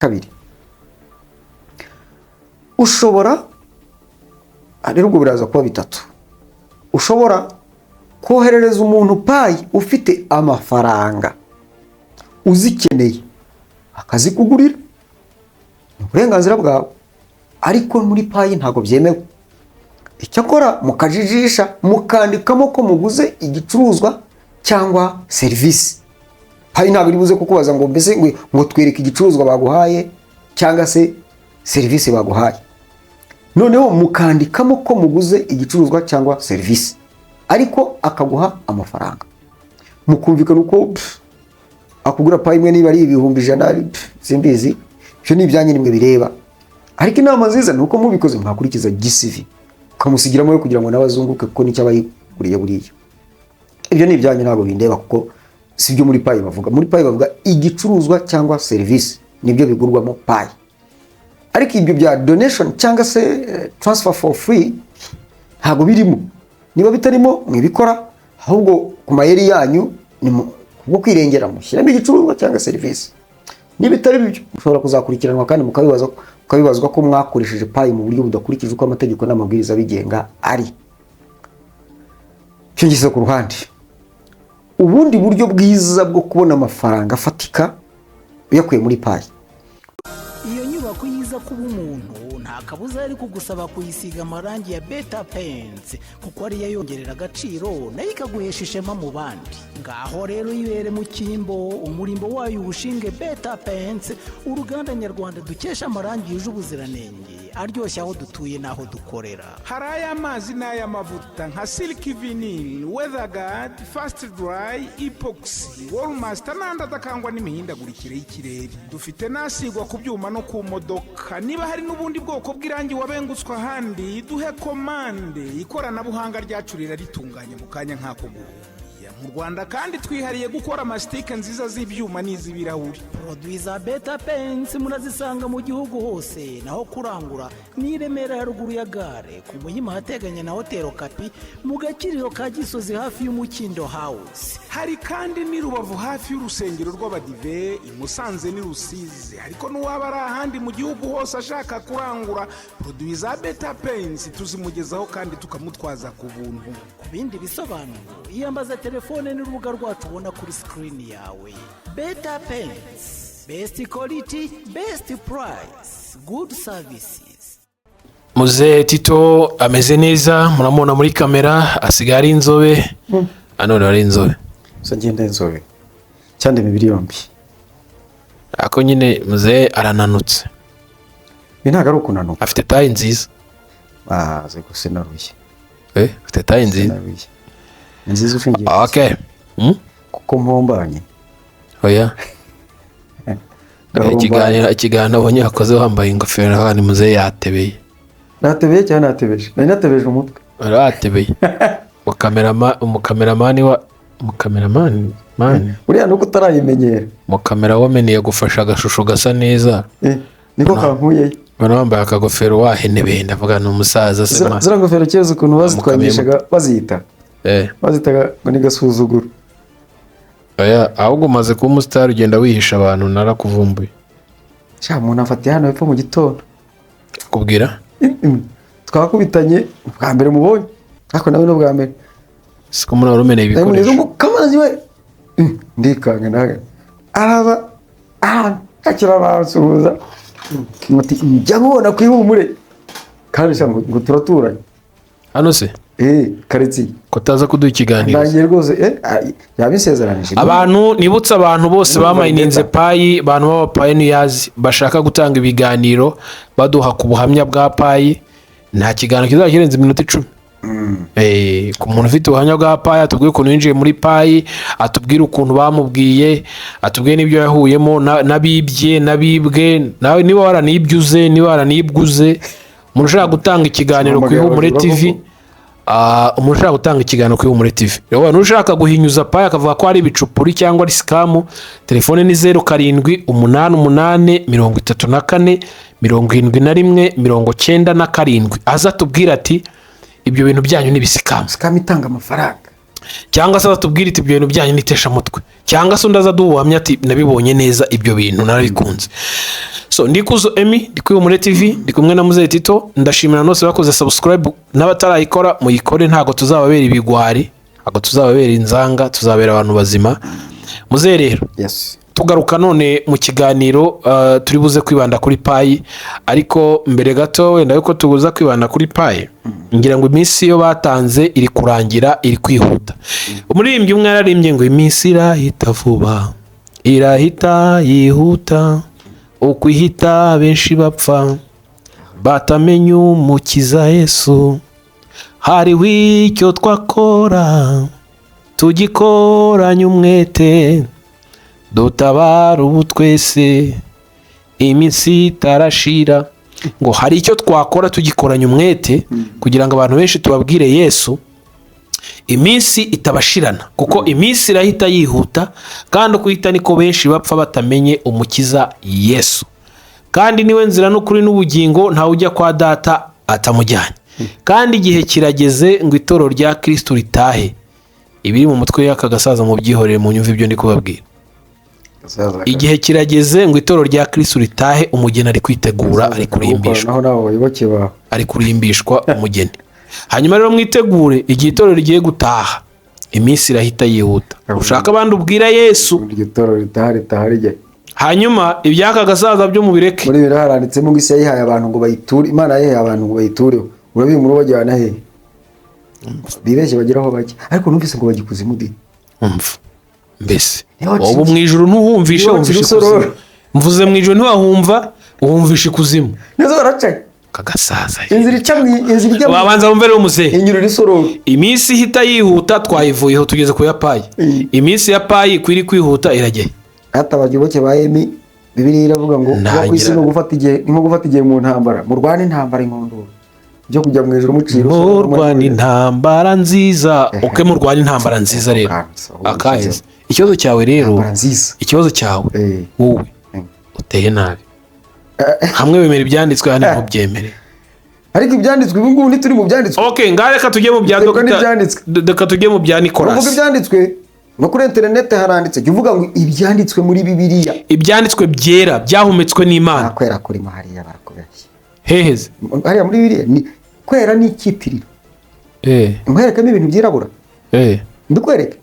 kabiri ushobora rero ubwo biraza kuba bitatu ushobora koherereza umuntu payi ufite amafaranga uzikeneye akazikugurira uburenganzira bwawe ariko muri payi ntabwo byemewe icyakora mukajijisha mukandikamo ko muguze igicuruzwa cyangwa serivisi payi ntabwo iribuze kukubaza ngo mbese ngo twereke igicuruzwa baguhaye cyangwa se serivisi baguhaye noneho mukandikamo ko muguze igicuruzwa cyangwa serivisi ariko akaguha amafaranga mukumvikana uko akugura payi imwe niba ari ibihumbi 100 simbizi cyo ni ibyanyu nimwe bireba ariko inama nziza nuko mubikoze mwakurikiza GCV ukamusigiramo kugira ngo nabazunguke kuko nicyo abayiguriye buriya ibyo ni ibyanyu ntabwo bindeba kuko sibyo muri payi bavuga igicuruzwa cyangwa serivisi nibyo bigurwamo payi ariko ibyo bya donation cyangwa se transfer for free ntabwo birimo niba bitarimo mwibikora ahubwo ku mayeri yanyu ni kubwo kwirengera mushyiramo igicuruzwa cyangwa serivisi niba bitari byo mushobora kuzakurikiranwa kandi mukabibazwa ko mwakoresheje payi mu buryo budakurikije uko amategeko n'amabwiriza bigenga ari cyo ngise ku ruhande ubundi buryo bwiza bwo kubona amafaranga afatika uyakuye muri payi iyo nyubako yiza kuba umuntu nta kabuza ari kugusaba kuyisiga amarangi ya Beta Paints kuko ariyo yongerera agaciro nayo ikaguhesha ishema mu bandi ngaho rero yibere mu cyimbo umurimbo wayo ubushinge Beta Paints uruganda nyarwanda dukesha amarangi yuje ubuziranenge aryoshya aho dutuye naho dukorera hari ay'amazi n'ay'amavuta nka Silk Vinyl, Weatherguard, Fast Dry, Epoxy, Wallmaster n'andi adakangwa n'imihindagurikire y'ikirere dufite nasigwa ku byuma no ku modoka niba hari n'ubundi bwoko bw'irangi wabengutswe ahandi duhe komande ikoranabuhanga ryacu ritunganye mu kanya nk'ako guhumbya mu Rwanda kandi twihariye gukora amasitike nziza z'ibyuma n'iz'ibirahuri produit za Beta Paints murazisanga mu gihugu hose naho kurangura ni Remera ya ruguru ya gare ku Muhima hateganye na Hotel Okapi mu Gakiriro ka Gisozi hafi y'Umukindo House hari kandi ni Rubavu hafi y'urusengero rw'Abadive i Musanze ni Rusizi ariko n'uwaba ari ahandi mu gihugu hose ashaka kurangura produit za Beta Paints tuzimugezaho kandi tukamutwaza ku buntu ku bindi bisobanuro iyambaza telefone n'urubuga rwacu ubona kuri screen yawe Beta Paints best quality best price good services. Muze Tito ameze neza muramubona muri kamera asigaye ari inzobe anone ari inzobe so ngenda inzobe cyane imibiri yombi ako nyine muze arananutse ntago ari ukunanuka afite tayi nziza ze gusenaruye afite tayi nziza nziza ushingiye okay kuko mpombanye oya ikiganiro abonye akoze wambaye ingofero hano muze yatebeye natebeye cyane natebeje natebeje umutwe aratebeye umukameramani uriya nuko utarayimenyera mukamera wameneye gufasha agashusho gasa neza niko kankuye bana wambaye akagofero wahenebeye ndavuga ni umusaza sema zira ngofero cyeze ukuntu bazitwangishaga bazita bazitaga ngo ni gasuzuguro aya ahubwo maze kuba umustar ugenda wihisha abantu narakuvumbuye cya umuntu afatiye hano hepfo mu gitondo kubwira twakubitanye bwa mbere mubonye ariko nawe no bwa mbere siko muri rumeneye ibikoresho kamazi we ndikanga naga araba akira basuhuza muti njya mubona kwihumure kandi shango ngo turaturanye hano se karetsi kotaza kuduha ikiganiro nagiye rwose yabisezeranije abantu nibutsa abantu bose bamayininze payi abantu baba pioneers bashaka gutanga ibiganiro baduha ku buhamya bwa payi nta kiganiro kizakirenza iminota 10 ku muntu ufite ubuhamya bwa payi atubwiye ukuntu yinjiye muri payi atubwira ukuntu bamubwiye atubwiye n'ibyo yahuyemo nabibye nabibwe nawe niba waranibyuze niba waranibguze umuntu ushaka gutanga ikiganiro ku Ihumure TV umuntu ushaka gutanga ikiganiro ku Ihumure TV rero umuntu ushaka guhinyuza payi akavuga ko ari ibicupuri cyangwa ari scam telefone ni 0788347197 aza tubwira ati ibyo bintu byanyu ni bisikam scam itanga amafaranga cyangwa se batubwira iti ibyo bintu byanyu n'iteshamutwe, cyangwa se undi aza aduhamya ati nabibonye neza ibyo bintu narabikunze. So Ndikuzo Emmy, ndi kuri Humure TV, ndi kumwe na Muzehe Tito. Ndashimira nose bakoze subscribe, n'abatarayikora muyikore. Ntago tuzababera ibigwari, ntago tuzababera inzanga, tuzabera abantu bazima. Muzehe rero, yes, tugaruka none mu kiganiro turi buze kwibanda kuri payi, ariko mbere gato wenda yuko tubuza kwibanda kuri payi, ngira ngo iminsi yo batanze iri kurangira, iri kwihuta. Umuririmbyi umwe yararimbye ngo iminsi irahita vuba, irahita yihuta, uko ihita benshi bapfa batamenya umukiza Yesu. Hariho icyo twakora tugikoranye umwete, dutabara ubu twese iminsi itarashira. Ngo hari icyo twakora tugikoranye umwete kugira ngo abantu benshi tubabwire Yesu, iminsi itabashirana, kuko iminsi irahita yihuta, kandi uko ihita niko benshi bapfa batamenye umukiza Yesu. Kandi niwe nzira n'ukuri n'ubugingo, ntawe ujya kwa data atamujyanye. Kandi igihe kirageze ngo itorero rya Kristo ritahe. Ibiri mu mutwe y'aka gasaza mu byihorere mu nyumva ibyo ndi kubabwira. Igihe kirageze ngo itorero rya Kristo ritahe, umugeni ari kwitegura, ari kurimbishwa, ari kurimbishwa umugeni. Hanyuma rero mwitegure, igihe itorero rigiye gutaha, iminsi irahita yihuta. Ushaka abandi ubwira Yesu, itorero ritaha rijye. Hanyuma ibyaka gasaza byo mubireke. Muri bira haranditsemo ngo isi yayihaye abantu ngo bayiture, Imana yayihaye abantu ngo bayitureho. Urabiye muri bajyana he? Bibeshye bageraho bajya. Ariko numvise ngo bagikuzimu di. Umva. Mbese ubu mu ijuru ntuhumvishe, wumvishe ikuzimu. Mvuze mu ijuru ntiwahumva, wumvishe ikuzimu. Nezo baracaye. Kagasaza. Inzira icamwe, inzira ijya. Wabanza wumvere umuzehe. Inyuru risororo. Iminsi ihita yihuta, twayivuyeho tugeze ku ya payi. Iminsi ya payi kwiri kwihuta irageye. Atabagiboke ba Emmy, Bibiliya iravuga ngo kwisi no gufata igihe, nko gufata igihe mu ntambara, mu rwanda intambara inkondoro byo kujya mu ijuru muciro. Mu rwanda intambara nziza. Oke, mu rwanda intambara nziza rero. Akaheze. Ikibazo cyawe rero, ikibazo cyawe wowe uteye nabi. Hamwe bemera ibyanditswe, hano ntubyemere. Ariko ibyanditswe ubu ngubu ntituri mu byanditswe. Okay, ngare ka tujye mu bya Dr. tujye mu bya Nicolas. Uvuga ibyanditswe no kuri internet haranditse, uvuga ngo ibyanditswe muri Bibiliya, ibyanditswe byera byahumetswe n'Imana. Akwera kuri Mariya barakubeshye. Heheze. Hariya muri Bibiliya ni kwera n'ikitiriro. Nkwerekamo ibintu byirabura. Ndikwereke.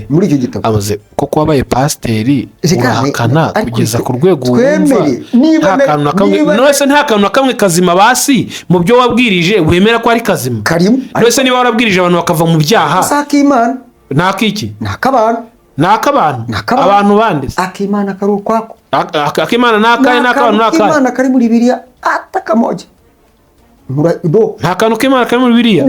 Muri icyo gitabo. Amaze kuko wabaye pasiteri urahakana kugeza ku rwego wumva nta kantu na kamwe kazima basi mu byo wabwirije wemera ko ari kazima. Nose niba warabwirije abantu bakava mu byaha. Sakimana. Nakiki? Nakabana. Nakabana. Abantu bande. Akimana kari ukwako. Akimana nakaye n'akantu nakaye. Akimana kari muri Bibiliya atakamoje. Nta kantu k'Imana kari muri Bibiliya.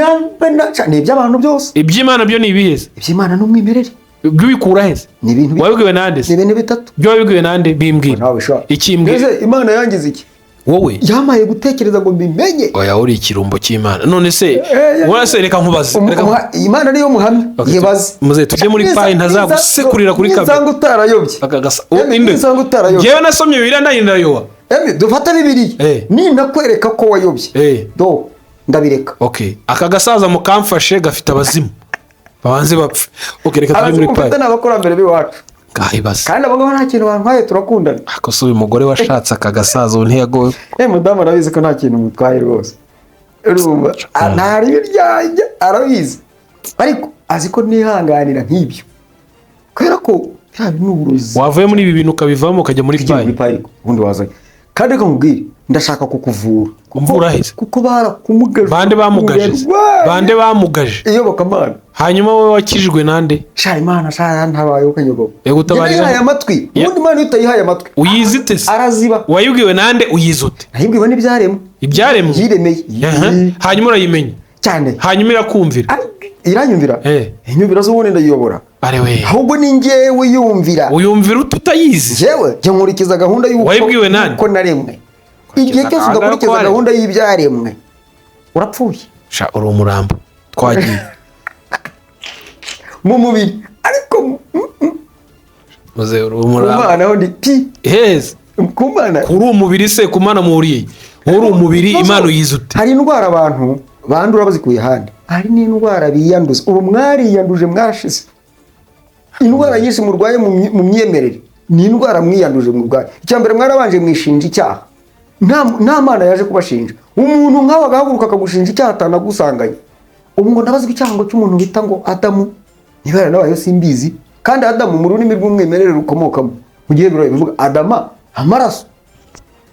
Ni iby'abantu byose. Iby'Imana byo ni ibiheze. Iby'Imana n'umwimerere. Ibyo bikura heze. Ni ibintu wabibwiwe nande se? Ni ibintu bitatu. Byo wabibwiwe nande bimbwira. Ikimbwira. Imana yangize iki? Wowe yamaye gutekereza ngo mbimenye. Oya, uri ikirumbo cy'Imana. None se wase reka nkubaze. Imana niyo muhamya. Yibaze. Muze tujye muri payi ntazagusekurira kuri kamera. Nzanga utarayobye. Akagasa. Nzanga utarayobye. Jewe nasomye Bibiliya ndayindayoba. Dufata Bibiliya. Ni nakwereka ko wayobye. Do ndabireka. Okay. Akagasaza mukamfashe gafite abazimu. Babanze bapfe. Okay, reka tujye muri payi. Abafite n'abakurambere b'iwacu. Kahibase. Kandi abagabo nta kintu bantwaye, turakundana. Akoso uyu mugore washatse akagasaza ntiyagoye. Mudamu arabizi ko nta kintu mutwaye rwose. Urumva ntari biryajya arabizi. Ariko azi ko nihanganira nk'ibyo. Kubera ko yabi n'uburozi. Wavuye muri ibi bintu ukabivamo ukajya muri payi. Ubundi wazaye. Kandi reka nkubwire, ndashaka kukuvura. Kumvura heze. Kuko barakumugaje. Bande bamugaje. Bande bamugaje. Iyo bakamana. Hanyuma wowe wakijijwe nande? Sha Imana sha ntabaye ukanyogo. Egutabarira. Yahaye amatwi. Ubundi Imana utayihaye amatwi. Uyizite se. Araziba. Wayibwiwe nande uyizute? Nayibwiwe n'ibyaremwe. Ibyaremwe. Yiremeye. Hanyuma urayimenya. Cyane. Hanyuma irakumvira. Iranyumvira. Inyumvira zo ubundi ndayiyobora. Arewe. Ahubwo ni njyewe yumvira. Uyumvira ututayizi. Jewe jya nkurikiza gahunda y'uko. Wayibwiwe nande? Ko naremwe. Igihe cyose udakurikiza gahunda y'ibyaremwe urapfuye. Sha uri umurambo. Twagiye. Mu mubiri ariko muze uri umurambo. Kumana hondi pi. Heze. Kumana. Kuri umubiri se kumana muhuriye. Uri umubiri Imana uyizute. Hari indwara abantu bandura bazikuye handi. hari n'indwara biyanduza. Ubu mwariyanduje mwashize. Indwara nyinshi murwaye mu myemerere ni indwara mwiyanduje murwaye. Icyambere mwarabanje mwishinja icyaha. Nta mana yaje kubashinja. Umuntu nkawe agahaguruka akagushinja icyaha atanagusanganye. Ubu ngo nabazwe icyaha ngo cy'umuntu bita ngo Adamu. Niba nabayo simbizi. Kandi Adamu mu rurimi rw'umwemerere rukomokamo. Mu gihe bivuga Adama amaraso.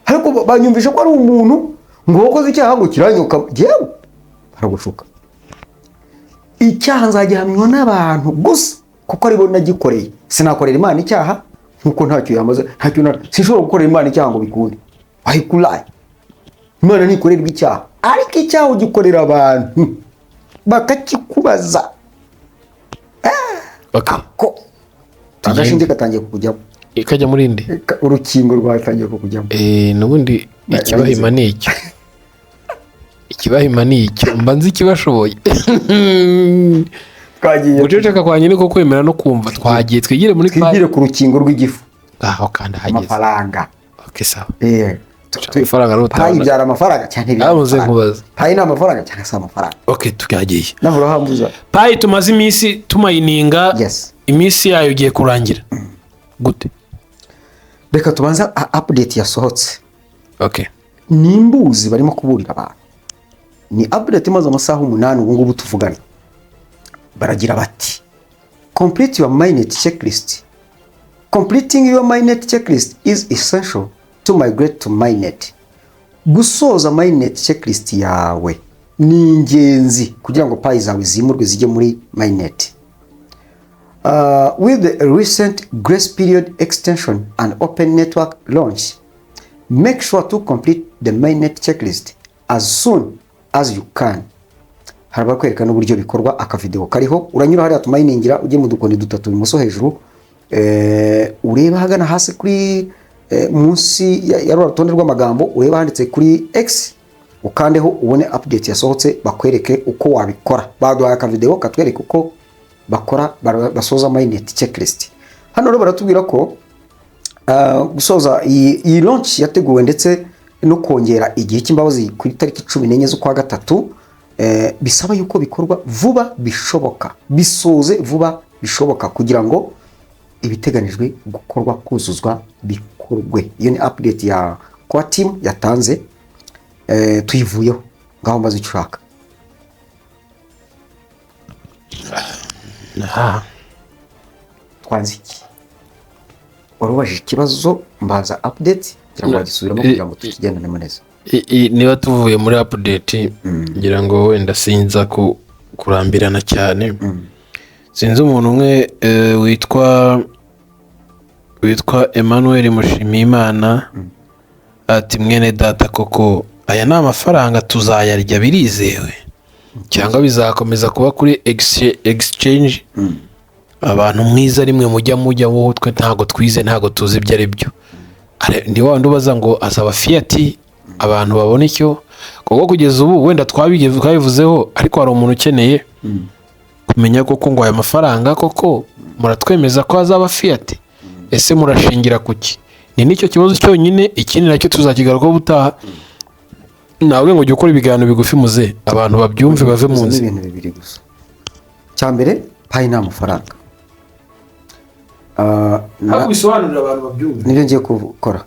Ariko banyumvisha ko ari umuntu ngo wakoze icyaha ngo kiranyoka. Jewe baragushuka. Icyaha nzagihamywa n'abantu gusa kuko aribo nagikoreye. Sinakorera Imana icyaha nkuko ntacyo yamaze, sinshobora gukorera Imana icyaha ngo bikunde. Wahikulaye. Imana ntikorerwa icyaha. Ariko icyaha ugikorera abantu bakakikubaza. Ako agashinge katangiye kukujyamo. Ikajya muri indi. Urukingo rwatangiye kukujyamo. Nubundi ikibahima ni icyo. Ikibahima ni icyo. Mbanza ikibashoboye. Twagiye. Guceceka kwanjye niko kwemera no kumva. Twagiye twigire muri twigire ku rukingo rw'igifu. Aho kandi hageze. Amafaranga. Okay sawa. Amafaranga n'utabona. Payi byara amafaranga cyane bya. Amuze nkubaza. Payi ni amafaranga cyane sa amafaranga. Okay tukagiye. Naho urahambuza. Payi tumaze iminsi tumayininga. Yes. Iminsi yayo igiye kurangira. Gute? Reka tubanza update yasohotse. Okay. Ni imbuzi barimo kuburira abantu. Ni update imaze amasaha 8 ubu ngubu tuvugana. Baragira bati complete your mainnet checklist. Completing your mainnet checklist is essential to migrate to mainnet. Gusoza mainnet checklist yawe ni ingenzi kugira ngo payi zawe zimurwe zijye muri mainnet. With the recent grace period extension and open network launch, make sure to complete the mainnet checklist as soon as you can. Haraba kwerekana uburyo bikorwa akavideo kariho uranyura hariya tumayiningira ujye mu dukoni dutatu imuso hejuru ureba hagana hasi kuri munsi ya rutonde rw'amagambo ureba handitse kuri X ukandeho ubone update yasohotse bakwereke uko wabikora. Baduhaye akavideo katwereka uko bakora basoza mainnet checklist. Hano rero baratubwira ko gusoza iyi launch yateguwe ndetse no kongera igihe cy'imbabazi kuri tariki 14 z'ukwa gatatu. Bisaba yuko bikorwa vuba bishoboka, bisoze vuba bishoboka kugira ngo ibiteganijwe gukorwa kuzuzwa bikorwe. Iyo ni update ya kwa team yatanze tuyivuyeho ngaho mbaze ushaka. Twanziki warubajije ikibazo mbaza update kugira ngo bagisubiramo kugira ngo tukigendane neza. Niba tuvuye muri update ngira ngo wenda sinza kurambirana cyane. Sinzi umuntu umwe witwa Emmanuel Mushimiyimana ati mwene data koko aya ni amafaranga tuzayarya birizewe cyangwa bizakomeza kuba kuri exchange. Abantu mwiza rimwe mujya wowe twe ntago twize ntago tuzi ibyo ari byo. Ndi wandi ubaza ngo azaba fiat abantu babona icyo kuko kugeza ubu wenda twabivuzeho ariko hari umuntu ukeneye kumenya koko ngo aya mafaranga koko muratwemeza ko azaba fiat. Ese murashingira kuki? Ni nicyo kibazo cyonyine. Ikindi nacyo tuzakigarukaho butaha. Nawe ngo ujye ukora ibiganiro bigufi muze abantu babyumve bave mu nzi. Ibintu bibiri gusa. Cyambere payi ni amafaranga. Bisobanurira abantu babyumve. Nibyo ngiye gukora.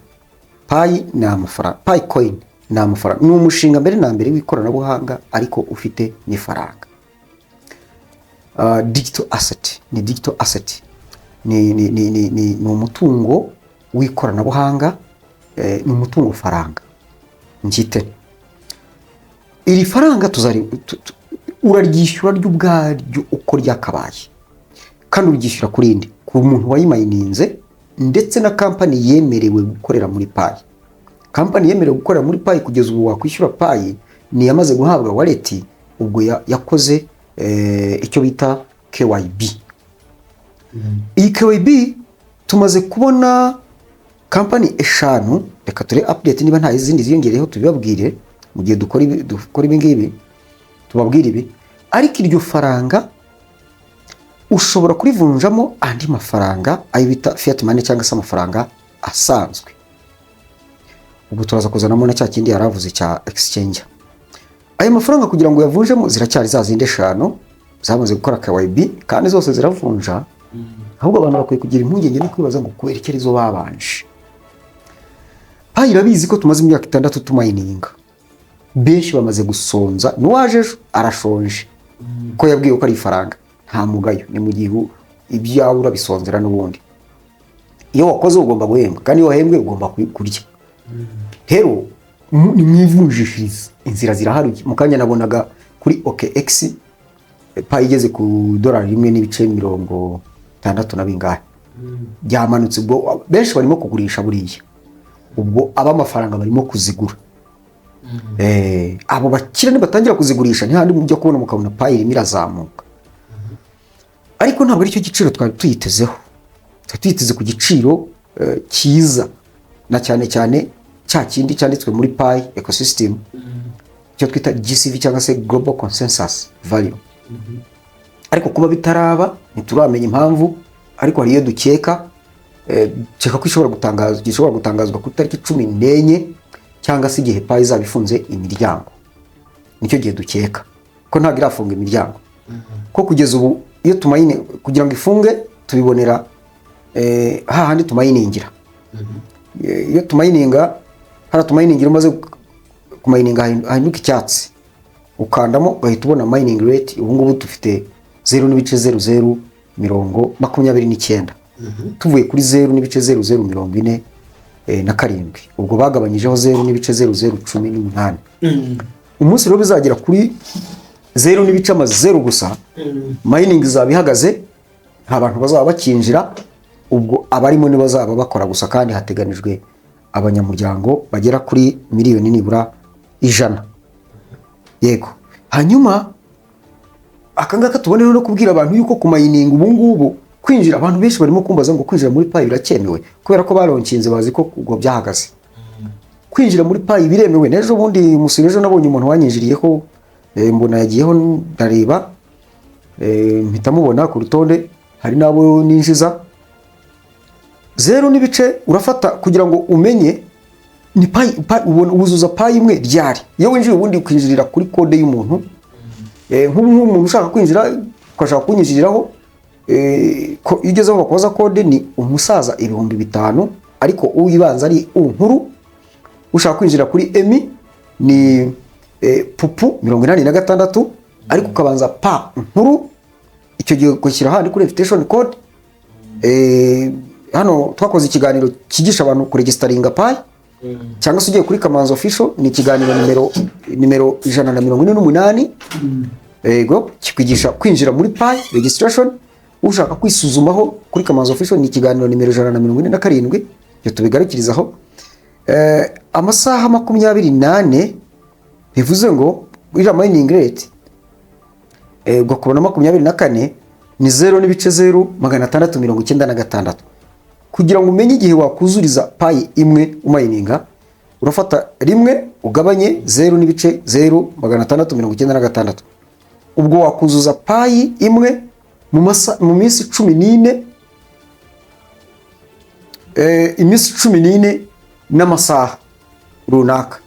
Payi ni amafaranga. Payi coin ni amafaranga. Ni umushinga mbere na mbere w'ikoranabuhanga ariko ufite n'ifaranga. Digital asset. Ni digital asset. Ni umutungo w'ikoranabuhanga, ni umutungo faranga. Njite. Iri faranga uraryishyura ry'ubwaryo uko ryakabaye. Kandi uryishyura kuri indi ku muntu wayimayininze ndetse na company yemerewe gukorera muri payi. Company yemerewe gukorera muri payi kugeza ubu wakwishyura payi ni yamaze guhabwa wallet ubwo yakoze icyo bita KYB. Iyi KYB tumaze kubona company eshanu. Reka ture update niba nta izindi ziyongereyeho tubibabwire mu gihe dukora ibi ngibi tubabwire ibi. Ariko iryo faranga ushobora kurivunjamo andi mafaranga ayo bita fiat money cyangwa se amafaranga asanzwe. Ubu turaza kuzanamo na cya kindi yaravuze cya exchange. ayo mafaranga kugira ngo yavunjemo ziracyari za zindi 5 zamaze gukora KYB kandi zose ziravunja. Ahubwo abantu bakwiye kugira impungenge no kwibaza ngo kwerekera izo babanje. Payi irabizi ko tumaze imyaka 6 tumayininga, benshi bamaze gusonza, nuwaje arashonje ko yabwiye ko ari ifaranga nta mugayo, ni mu gihe ibyawe urabisonzera n'ubundi. Iyo wakoze ugomba guhembwa kandi iyo wahembwe ugomba kurya. Hero ni mwivunjishiriza, inzira zirahari. Mukanya nabonaga kuri OKX Payi igeze ku $1.60 na bingahe byamanutse. Ubwo benshi barimo kugurisha buriya, ubwo aba amafaranga barimo kuzigura. Abo bakira ni batangira kuzigurisha ntihandi mu byo kubona mukabona Payi irimo irazamuka. Ariko ntabwo ari cyo giciro twari tuyitezeho. Tuyiteze ku giciro cyiza, na cyane cyane cya kindi cyanditswe muri Payi ecosystem cyo twita GCV cyangwa se Global Consensus Value. Ariko kuba bitaraba ntituramenya impamvu, ariko hari iyo dukeka ceka ko gishobora gutangazwa ku tariki 14 cyangwa se igihe Payi zabifunze imiryango. Nicyo gihe dukeka ko ntabwo irafunga imiryango, ko kugeza ubu iyo tumayine kugira ngo ifunge tubibonera hahandi tumayiningira. Iyo tumayininga tumayiningira umaze kumayininga hahinduka icyatsi, ukandamo ugahita ubona mining rate. Ubu ngubu dufite 0.0029, tuvuye kuri 0.0047. Ubwo bagabanyijeho 0.0018. Umunsi rero bizagera kuri 0.0 gusa, mining izaba ihagaze, nta bantu bazaba bakinjira. Ubwo abarimo ni bazaba bakora gusa, kandi hateganijwe abanyamuryango bagera kuri miliyoni nibura 100. Yego, hanyuma akangaka tubone no kubwira abantu yuko kumayininga ubu ngubu kwinjira, abantu benshi barimo kumbaza ngo kwinjira muri Payi birakemewe kubera ko baronkinze bazi ko ubwo byahagaze. Kwinjira muri Payi biremewe. Nejo bundi musirejo nabonye umuntu wanyinjiriyeho, mbona yagiyeho ndareba, mpita mubona ku rutonde hari nabo ninjiza 0 n'ibice. Urafata kugira ngo umenye ni Payi ubuzuza Payi imwe ryari. Iyo winjiye ubundi ukinjirira kuri kode y'umuntu, nk'umuntu ushaka kwinjira ukashaka kunyinjiriraho, ko igezeho bakoza kode ni umusaza 5,000, ariko uyibanza ari nkuru. Ushaka kwinjira kuri emi ni pupu 86, ariko ukabanza pa nkuru. Icyo gihe gushyira handi kuri invitation code. Hano twakoze ikiganiro kigisha abantu kuregistaringa Payi, cyangwa se ugiye kuri Kamanzi official ni ikiganiro nimero 148. Yego, kikwigisha kwinjira muri Payi registration. Ushaka kwisuzumaho kuri Kamanzi official ni ikiganiro nimero 147. Cyo tubigarukirizaho. Amasaha 28 bivuze ngo ira mining rate gakubona 24 ni 0.0696. Kugira ngo umenye igihe wakuzuriza Payi imwe umayininga, urafata rimwe ugabanye 0.0696. Ubwo wakuzuza Payi imwe mu minsi 14, iminsi 14 n'amasaha runaka.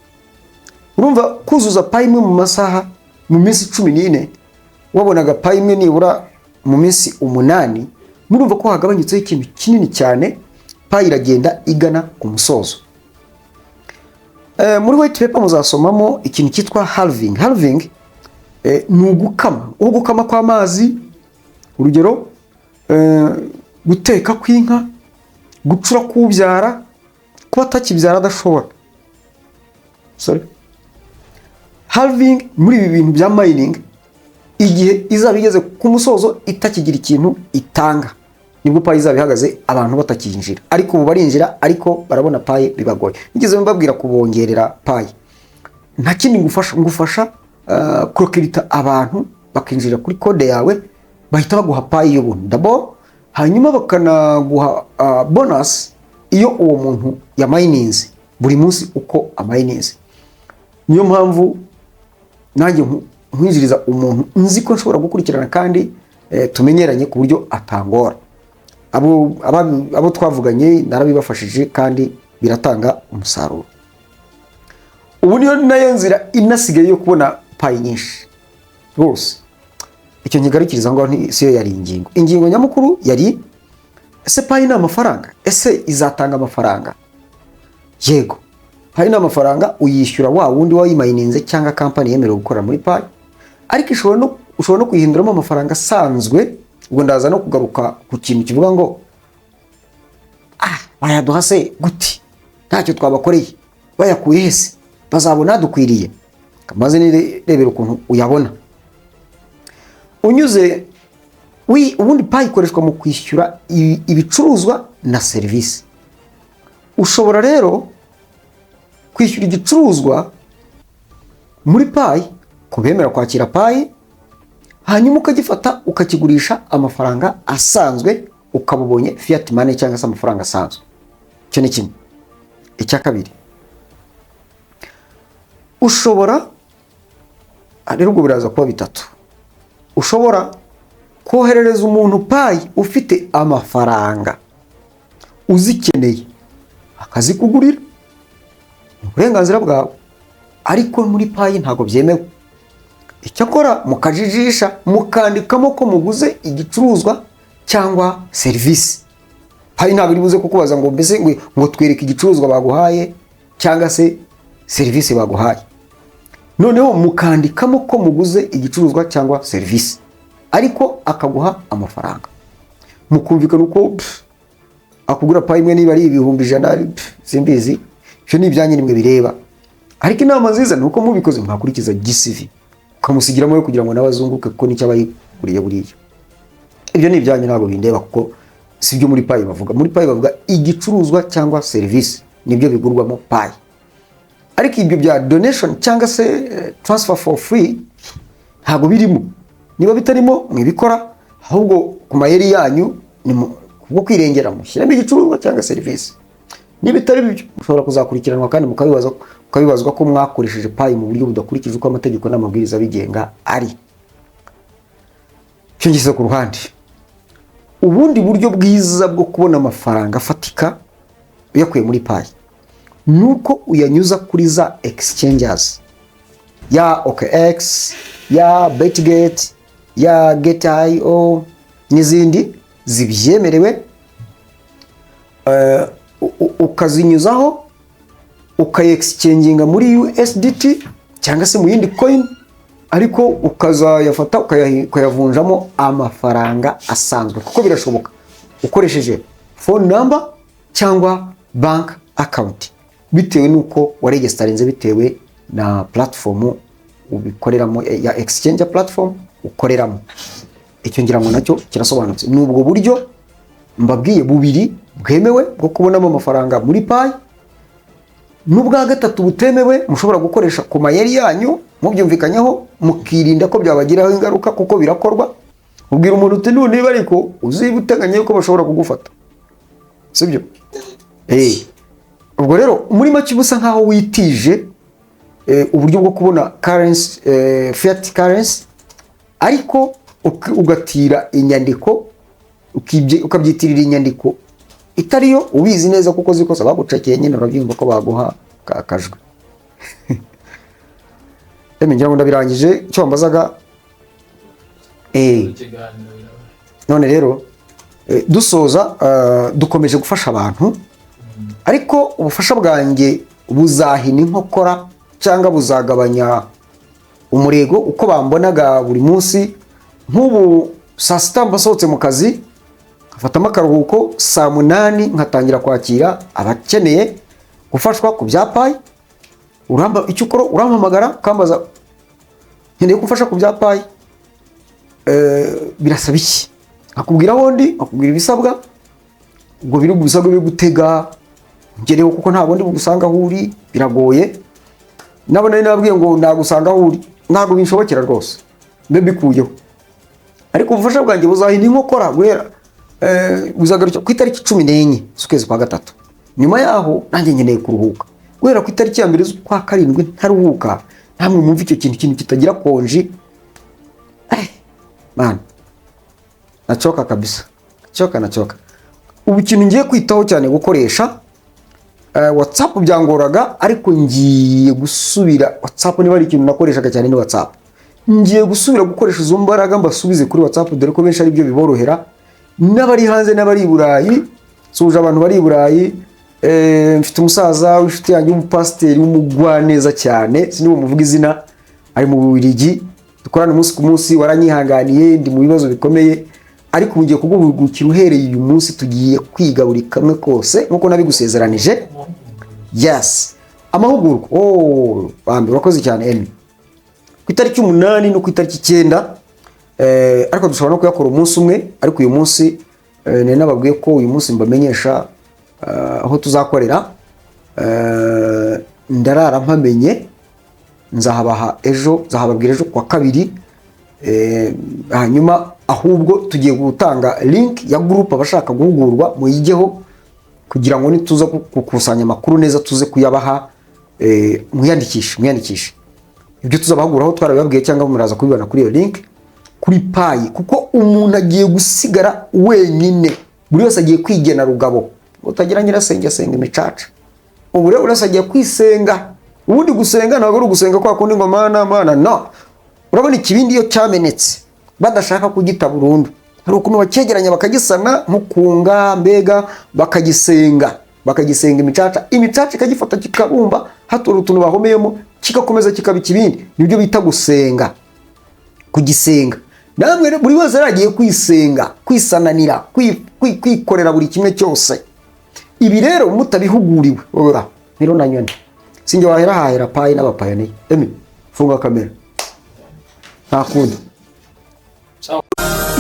Urumva kuzuza Payi imwe mu masaha mu minsi 14, wabonaga Payi imwe nibura mu minsi 8. Murumva ko hagabanyutse ikintu kinini cyane. Payi iragenda igana ku musozo. Muri white paper muzasomamo ikintu cyitwa halving. Halving ni ugukama kw'amazi. Urugero, guteka kw'inka, gucura kubyara, kuba takibyara adashobora. Halving muri ibi bintu bya mining, igihe izaba igeze ku musozo itakigira ikintu itanga, nibwo Payi izaba ihagaze, abantu batakinjira. Ariko ubu barinjira, ariko barabona Payi bibagoye. Nigeze mbabwira kubongerera Payi, nta kindi ngufasha kurokirita abantu bakinjira kuri kode yawe, bahita baguha Payi y'ubuntu dabo, hanyuma bakanaguha bonus iyo uwo muntu ya mininze buri munsi uko amayininze. Niyo mpamvu nanjye nkwinjiriza umuntu nzi ko nshobora gukurikirana kandi tumenyeranye ku buryo atangora. Abo twavuganye narabibafashije kandi biratanga umusaruro. Ubu niyo nayo nzira inasigaye yo kubona payi nyinshi rwose. Icyo nkigarukiriza ngo siyo yari ingingo nyamukuru yari ese payi ni amafaranga, ese izatanga amafaranga? Yego, payi ni amafaranga, uyishyura wa wundi wayimayininze cyangwa kampani yemerewe gukora muri payi, ariko ushobora no kuyihinduramo amafaranga asanzwe. Ubwo ndaza no kugaruka ku kintu kivuga ngo bayaduha se gute, ntacyo twabakoreye, bayakuye hese, bazabona dukwiriye. Maze nirebera ukuntu uyabona unyuze ubundi payi ikoreshwa mu kwishyura ibicuruzwa na serivisi. Ushobora rero kwishyura igicuruzwa muri payi kubemera kwakira payi, hanyuma ukagifata ukakigurisha amafaranga asanzwe, ukabubonye fiat money cyangwa se amafaranga asanzwe. Icyo ni kimwe. Icya kabiri, ushobora rero ubwo biraza kuba bitatu. Ushobora koherereza umuntu payi ufite amafaranga uzikeneye akazikugurira, ni uburenganzira bwawe, ariko muri payi ntabwo byemewe. Icyakora mukajijisha mukandikamo ko muguze igicuruzwa cyangwa serivisi. Payi ntabwo iri buze kukubaza ngo mbese ngo twereke igicuruzwa baguhaye cyangwa se serivisi baguhaye. Noneho mukandikamo ko muguze igicuruzwa cyangwa serivisi, ariko akaguha amafaranga. Mukumvikana uko akugura payi imwe niba ari 100,000 simbizi, ibyo ni ibyanyu nimwe bireba. Ariko inama nziza ni uko mubikoze mwakurikiza GCV, ukamusigiramo yo kugira ngo n'abazunguke kuko nicyo abayiguriye buriya. Ibyo ni ibyanyu ntabwo bindeba kuko si byo muri payi bavuga. Muri payi bavuga igicuruzwa cyangwa serivisi, nibyo bigurwamo payi. Ariko ibyo bya donation cyangwa se transfer for free ntabwo birimo. Niba bitarimo mwibikora, ahubwo ku mayeri yanyu ni kubwo kwirengera mushyiramo igicuruzwa cyangwa serivisi. Niba bitari byo mushobora kuzakurikiranwa kandi mukabibazwa ko mwakoresheje payi mu buryo budakurikije uko amategeko n'amabwiriza bigenga ari. Cyo ngise ku ruhande. Ubundi buryo bwiza bwo kubona amafaranga afatika uyakuye muri payi nuko uyanyuza kuri za exchanges ya OKX, ya Betgate, ya Get.io n'izindi zibyemerewe, ukazinyuzaho ukayexchanginga muri USDT cyangwa se mu yindi coin, ariko ukazayafata ukayavunjamo amafaranga asanzwe, kuko birashoboka ukoresheje phone number cyangwa bank account, bitewe nuko waregistarinze, bitewe na platform ubikoreramo ya exchange platform ukoreramo. Icyo ngira ngo nacyo kirasobanutse. Nubwo buryo mbabwiye bubiri bwemewe bwo kubonamo amafaranga muri payi. N'ubwa gatatu butemewe mushobora gukoresha ku mayeri yanyu mubyumvikanyaho, mukirinda ko byabagiraho ingaruka kuko birakorwa. Ubwira umuntu uti niba ariko uzibuteganya yuko bashobora kugufata, sibyo? Ubwo rero muri make busa nkaho witije uburyo bwo kubona currency, fiat currency, ariko ugatira inyandiko, ukabyitirira inyandiko itariyo ubizi neza kuko zikosa bagucakeye nyine urabyumva ko baguha kakajwe. Ngira ngo ndabirangije cyo mbazaga. None rero dusoza, dukomeje gufasha abantu, ariko ubufasha bwanjye buzahina inkokora cyangwa buzagabanya umurego uko bambonaga buri munsi. Nk'ubu saa sita mbasohotse mu kazi, ngafatamo akaruhuko, saa 8 nkatangira kwakira abakeneye gufashwa ku bya payi. Icyo ukora urampamagara ukambaza nkeneye gufasha ku bya payi, birasaba iki? Akubwira wondi, akubwira ibisabwa, ubwo biri gusabwa byo gutega ngereho kuko nta bundi bugusanga aho uri, biragoye. Nabona nabwiye ngo nagusanga aho uri, ntabwo binshobokera rwose, mbe bikuyeho. Ariko ubufasha bwanjye buzahina inkokora guhera buzagarukira ku itariki 14 z'ukwezi kwa gatatu. Nyuma yaho nanjye nkeneye kuruhuka guhera ku itariki ya 2 z'ukwa karindwi ntaruhuka. Namwe mumva icyo kintu kitagira konji, man, nachoka kabisa, nachoka. Ubu kintu ngiye kwitaho cyane gukoresha WhatsApp byangoraga ariko ngiye gusubira WhatsApp, niba ari ikintu nakoreshaga cyane ni WhatsApp, ngiye gusubira gukoresha izo mbaraga mbasubize kuri WhatsApp, dore ko benshi ari byo biborohera, n'abari hanze n'abari i Burayi. Suje abantu bari i Burayi, mfite umusaza w'inshuti yanjye w'umupasiteri w'umugwaneza cyane, sindi bumuvuga izina, ari mu Bubiligi, dukorana umunsi ku munsi, waranyihanganiye ndi mu bibazo bikomeye, ariko mugiye kugurukira uhereye uyu munsi tugiye kwiga buri kamwe kose nkuko nabigusezeranije. Yes, amahugurwa bambe urakoze cyane Emi, ku itariki 8 no ku itariki 9, ariko dushobora no kuyakora umunsi umwe, ariko uyu munsi ne nababwiye ko uyu munsi mbamenyesha aho tuzakorera, ndarara mpamenye, nzahabaha ejo, nzahababwira ejo kwa kabiri, hanyuma ahubwo tugiye gutanga link ya group abashaka guhugurwa muyigeho, kugira ngo nituza gukusanya amakuru neza tuze kuyabaha, mwiyandikishe ibyo tuzabahuguraho, twarabibabwiye cyangwa muraza kubibona kuri iyo link kuri payi, kuko umuntu agiye gusigara wenyine, buri wese agiye kwigena rugabo, utagira nyirasenge asenga imicaca. Ubu rero urasa agiye kwisenga, ubundi gusenga ntabwo ari ugusenga kwa kundi ngo mana no. Urabona ikibindi iyo cyamenetse badashaka kugita burundu, hari ukuntu bakegeranya bakagisana nkukunga mbega, bakagisenga imicaca ikagifata kikabumba, hatora utuntu bahomeyemo kikakomeza kikaba ikibindi, nibyo bita gusenga, kugisenga. Namwe buri wese aragiye kwisenga, kwisananira, kwikorera buri kimwe cyose. Ibi rero mutabihuguriwe, ora rero nanyone sinjye wahera payi n'abapayani. Emi funga kamera ntakundi.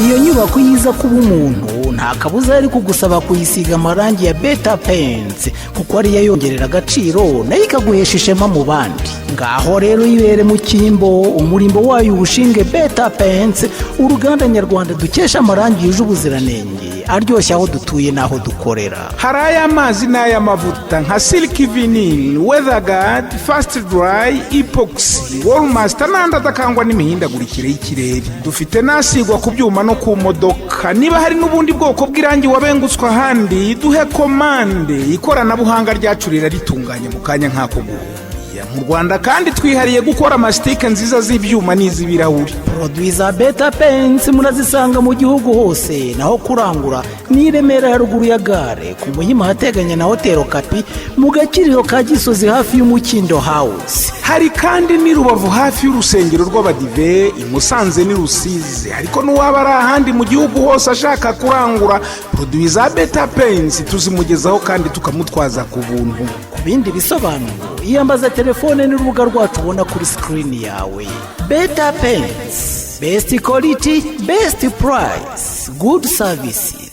Iyo nyubako yiza kuba umuntu nta kabuza yari kugusaba kuyisiga amarangi ya Beta Paints, kuko ari yongerera agaciro nayo ikaguhesha ishema mu bandi. Ngaho rero yibere mu cyimbo, umurimbo wayo ubushinge Beta Paints, uruganda nyarwanda dukesha amarangi yuje ubuziranenge aryoshya aho dutuye n'aho dukorera. Hari ay'amazi n'ay'amavuta nka Silk Vinyl, Weatherguard, Fast Dry, Epoxy, Wallmaster n'andi adakangwa n'imihindagurikire y'ikirere. Dufite nasigwa ku byuma no ku modoka. Niba hari n'ubundi bwoko bw'irangi wabengutswe ahandi, duhe komande, ikoranabuhanga ryacu ritunganya mu kanya nk'ako guhumbya. Mu Rwanda kandi twihariye gukora amasitike nziza z'ibyuma n'iz'ibirahuri. Produit za Beta Paints murazisanga mu gihugu hose, naho kurangura ni Remera ya ruguru ya gare, ku Muhima hateganya na Hotel Kapi, mu Gakiriro ka Gisozi hafi y'Umukindo House. Hari kandi ni Rubavu hafi y'urusengero rw'Abadive, i Musanze ni Rusizi, ariko n'uwaba ari ahandi mu gihugu hose ashaka kurangura produit za Beta Paints tuzimugezaho kandi tukamutwaza ku buntu. Ku bindi bisobanuro iyambaza telefone n'urubuga rwacu ubona kuri screen yawe. Beta Paints, best quality, best price, good services.